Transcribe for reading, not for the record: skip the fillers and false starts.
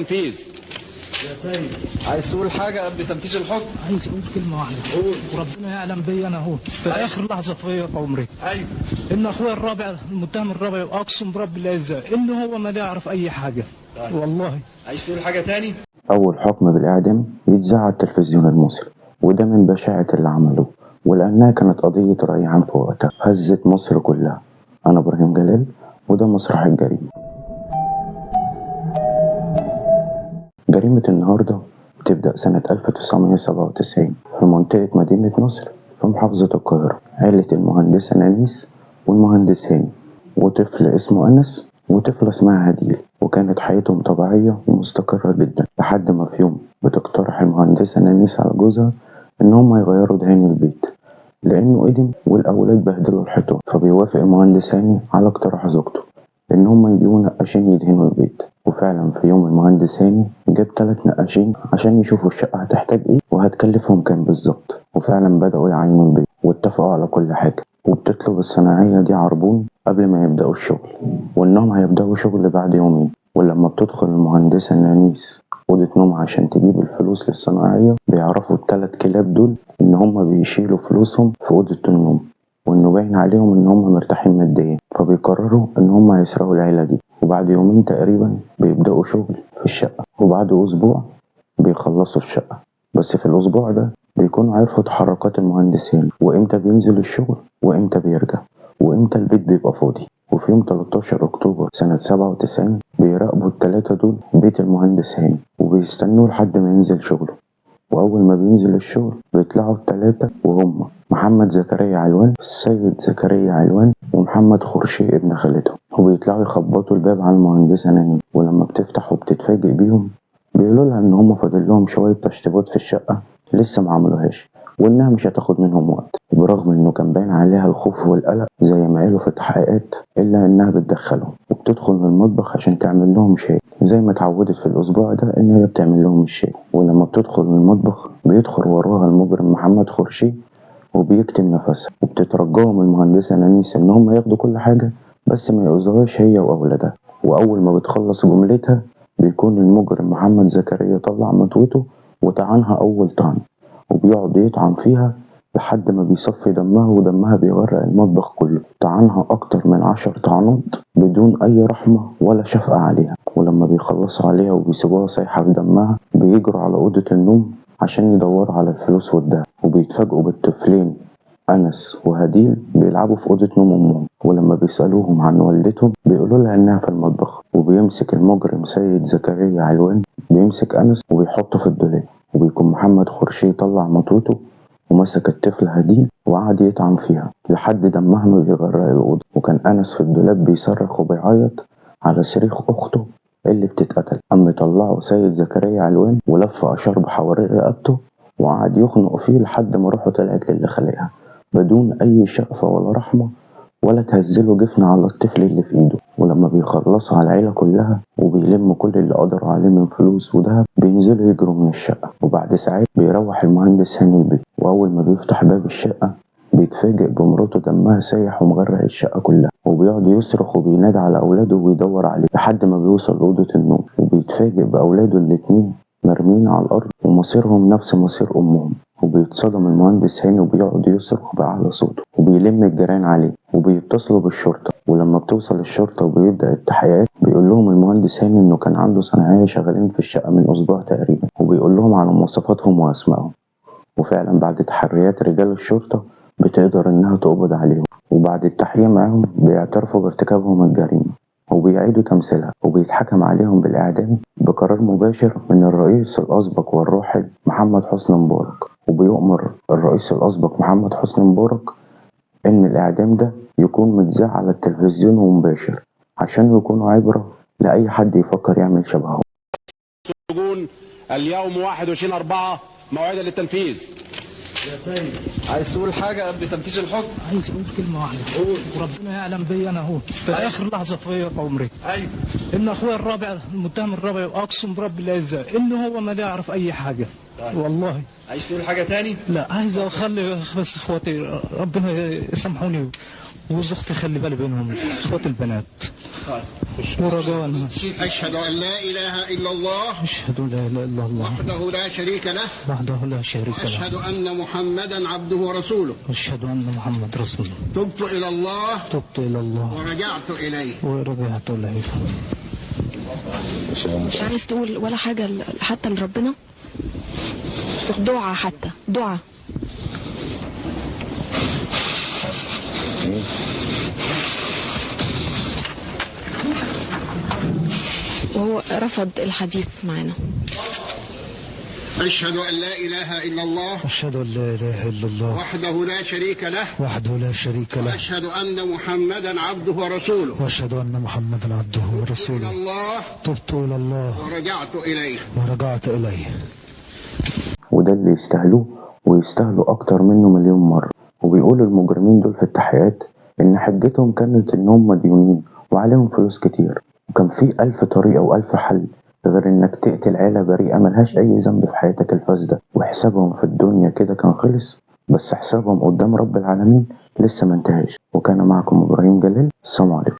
تنفيذ. يا سيد، عايز تقول حاجة قبل تنفيذ الحكم؟ عايز اقول كلمه واحده. قول. وربنا يعلم بي انا اهو في اخر لحظه في عمري. ايوه. ان اخويا الرابع المتهم الرابع اقسم برب العزه ان هو ما يعرف اي حاجه. طيب. والله. عايز تقول حاجة تاني؟ أول حكم بالإعدام يتذاع على التلفزيون المصري، وده من بشاعة اللي عملوه، ولأنها كانت قضية رأي عام في وقتها هزت مصر كلها. أنا إبراهيم جلال، وده مسرح الجريمة. جريمة النهاردة بتبدأ سنة 1997 في منطقة مدينة نصر في محافظة القاهرة. عيلة المهندسة نانيس والمهندس هاني وطفل اسمه أنس وطفلة اسمها هديل، وكانت حياتهم طبيعية ومستقرة جدا لحد ما في يوم بتقترح المهندسة نانيس على جوزها إن هما يغيروا دهان البيت لأنه قدم والأولاد بهدلوا الحيطان، فبيوافق المهندس هاني على اقتراح زوجته إن هما يجيبوا نقاشين يدهنوا البيت. وفعلا في يوم المهندس هاني جاب 3 نقاشين عشان يشوفوا الشقة هتحتاج ايه وهتكلفهم كام بالظبط، وفعلا بدأوا يعينوا البيت واتفقوا على كل حاجة، وبتطلب الصناعية دي عربون قبل ما يبدأوا الشغل، وإنهم هيبدأوا شغل بعد يومين. ولما بتدخل المهندسة نانيس أوضة نوم عشان تجيب الفلوس للصناعية، بيعرفوا ال3 كلاب دول إن هما بيشيلوا فلوسهم في أوضة النوم، وإنه باين عليهم إن هما مرتاحين ماديا، فبيقرروا إن هما يسرقوا العيلة دي. وبعد يومين تقريبا بيبدأوا شغل في الشقة، وبعد أسبوع بيخلصوا الشقة. بس في الأسبوع ده بيكونوا عرفوا تحركات المهندس هاني، وإمتى بينزل الشغل وإمتى بيرجع وإمتى البيت بيبقى فاضي. وفي يوم 13 أكتوبر سنة 97 بيراقبوا ال3 دول بيت المهندس هاني وبيستنوا لحد ما ينزل شغله. وأول ما بينزل الشغل بيطلعوا ال3 وهم محمد زكريا علوان، السيد زكريا علوان، ومحمد خورشي ابن خالتهم، وبيطلعوا يخبطوا الباب على المهندسة ناني. ولما بتفتح وبتتفاجئ بيهم بيقولوا لها إن هم فاضل لهم شوية تشطيبات في الشقة لسه ما عملوهاش، وإنها مش هتاخد منهم وقت. برغم إنه كان باين عليها الخوف والقلق زي ما قالوا في التحقيقات، إلا إنها بتدخلهم وبتدخل من المطبخ عشان تعمل لهم شاي زي ما اتعودت في الأسبوع ده إن هي بتعمل لهم الشاي. ولما بتدخل من المطبخ بيدخل وراها المجرم محمد خورشي وبيكتم نفسها، وبتترجاهم المهندسة نانيس إن هم ياخدوا كل حاجة بس ما يؤذوهاش هي وأولادها. وأول ما بتخلص جملتها بيكون المجرم محمد زكريا طلع مطوته وطعنها أول طعن، وبيقعد يطعن فيها لحد ما بيصفي دمها ودمها بيغرق المطبخ كله. طعنها أكتر من 10 طعنات بدون أي رحمة ولا شفقة عليها. ولما بيخلصوا عليها وبيسيبوها سايحة في دمها بيجروا على أوضة النوم عشان يدوروا على الفلوس والدهب، وبيتفاجئوا بالطفلين أنس وهديل بيلعبوا في أوضة نوم أمهم. ولما بيسألوهم عن والدتهم بيقولوا لها إنها في المطبخ. وبيمسك المجرم سيد زكريا علوان بيمسك أنس وبيحطه في الدولاب، وبيكون محمد خورشي طلع مطوته ومسك الطفل هديل وقعد يطعن فيها لحد دمها ما بيغرق الأوضة. وكان أنس في الدولاب بيصرخ وبيعيط على صريخ أخته اللي بتتقتل. قام طلعه سيد زكريا علوان ولف أشرب حوالين رقبته وقعد يخنق فيه لحد ما روحه طلعت للي خلقها بدون أي شقفة ولا رحمة ولا تهزله جفن على الطفل اللي في إيده. ولما بيخلصوا على العيلة كلها وبيلموا كل اللي قدروا عليه من فلوس ودهب بينزلوا يجروا من الشقة. وبعد ساعات بيروح المهندس هاني البيت، وأول ما بيفتح باب الشقة بيتفاجئ بمراته دمها سايح ومغرق الشقة كلها، وبيقعد يصرخ وبينادي على أولاده وبيدور عليه لحد ما بيوصل لأوضة النوم، وبيتفاجئ بأولاده الاتنين مرمين على الأرض ومصيرهم نفس مصير أمهم. وبيتصدم المهندس هاني وبيقعد يصرخ بأعلى صوته وبيلم الجيران عليه وبيتصلوا بالشرطة. ولما بتوصل الشرطة وبيبدأ التحقيقات بيقول لهم المهندس هاني إنه كان عنده صناعية شغالين في الشقة من أسبوع تقريبا، وبيقول لهم على مواصفاتهم وأسمائهم. وفعلا بعد تحريات رجال الشرطة بتقدر إنها تقبض عليهم، وبعد التحقيق معاهم بيعترفوا بارتكابهم الجريمة وبيعيدوا تمثيلها وبيتحكم عليهم بالإعدام بقرار مباشر من الرئيس الأسبق والراحل محمد حسني مبارك. وبيؤمر الرئيس الأسبق محمد حسني مبارك إن الإعدام ده يكون متذاع على التلفزيون ومباشر عشان يكونوا عبرة لأي حد يفكر يعمل شبهه. السجون اليوم 21/4 موعدا للتنفيذ. يا سيد، عايز تقول حاجة قبل تنفيذ الحكم؟ عايز اقول كلمه واحده. قول. وربنا يعلم بي انا اهو في اخر لحظه في عمري. ايوه. ان اخويا الرابع المتهم الرابع اقسم برب العزه ان هو ما يعرف اي حاجه. طيب. والله. عايز تقول حاجة تاني؟ لا، عايز اخلي بس اخواتي ربنا يسامحوني وجوز اختي خلي بالي بينهم، اخواتي البنات. طيب. ورجاء أشهد أن لا إله إلا الله اشهد لا اله الا الله وحده لا شريك له وحده لا شريك له وأشهد أن محمدا عبده ورسوله واشهد ان محمد رسول الله. تبت إلى الله تبت الى الله ورجعت إليه. ورجعت اليه. مش عايز تقول ولا حاجة حتى لربنا؟ دعاء، حتى دعاء. وهو رفض الحديث معنا. أشهد أن لا إله إلا الله أشهد أن لا إله إلا الله وحده لا شريك له وحده لا شريك له وأشهد أن محمدا عبده ورسوله. وأشهد أن محمدا عبده إلى ورسوله. الله تبت إلى الله ورجعت إليه. ورجعت إليه. وده اللي يستاهلوه ويستاهلوا أكتر منه مليون مرة. وبيقولوا المجرمين دول في التحقيقات إن حجتهم كانت إن هم مديونين وعليهم فلوس كتير، وكان في 1000 طريقة و1000 حل غير إنك تقتل عيلة بريئة ملهاش أي ذنب في حياتك الفاسدة. وحسابهم في الدنيا كده كان خلص، بس حسابهم قدام رب العالمين لسه منتهاش. وكان معكم إبراهيم جلال. السلام عليكم.